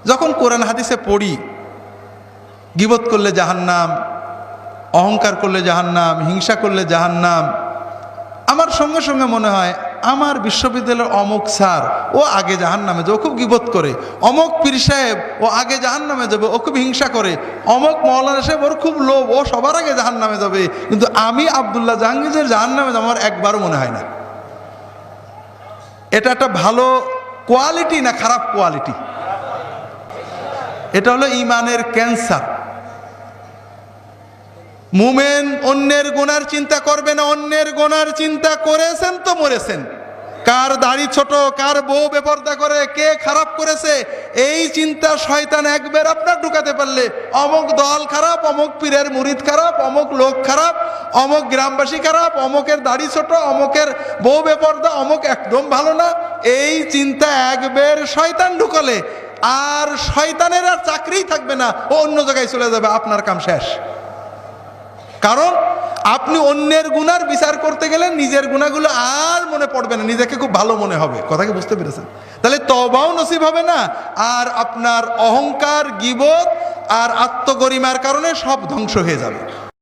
যখন কোরআন হাদিসে পড়ি গীবত করলে জাহান্নাম, অহংকার করলে জাহান্নাম, হিংসা করলে জাহান্নাম, আমার সঙ্গে সঙ্গে মনে হয় আমার বিশ্ববিদ্যালয়ের অমুক স্যার ও আগে জাহান্নামে যাবে, ও খুব গীবত করে। অমুক পীর সাহেব ও আগে জাহান্নামে যাবে, ও খুব হিংসা করে। অমুক মৌলানা সাহেব ওর খুব লোভ, ও সবার আগে জাহান্নামে যাবে। কিন্তু আমি আব্দুল্লাহ জাহাঙ্গীরের জাহান্নামে যাবো আমার একবারও মনে হয় না। এটা একটা ভালো কোয়ালিটি না খারাপ কোয়ালিটি? এটা হলো ইমানের ক্যান্সার। মুমিন অন্যের গুনার চিন্তা করবে না, অন্যের গুনার চিন্তা করেছেন তো মরেছেন। কার দাড়ি ছোট, কার বউ বেপরদা করে, কে খারাপ করেছে, এই চিন্তা শয়তান একবার আপনার ঢুকাতে পারলে অমুক দল খারাপ, অমুক পীরের মুরিদ খারাপ, অমুক লোক খারাপ, অমুক গ্রামবাসী খারাপ, অমুকের দাড়ি ছোট, অমুকের বউ বেপরদা, অমুক একদম ভালো না, এই চিন্তা একবার শয়তান ঢুকালে আর শয়তানের আর চাকরিই থাকবে না, ও অন্য জায়গায় চলে যাবে, আপনার কাম শেষ। কারণ আপনি অন্যের গুনার বিচার করতে গেলে নিজের গুনাহগুলো আর মনে পড়বে না, নিজেকে খুব ভালো মনে হবে। কথা কি বুঝতে পেরেছেন? তাহলে তওবাও নসিব হবে না, আর আপনার অহংকার, গীবত আর আত্মগরিমার কারণে সব ধ্বংস হয়ে যাবে।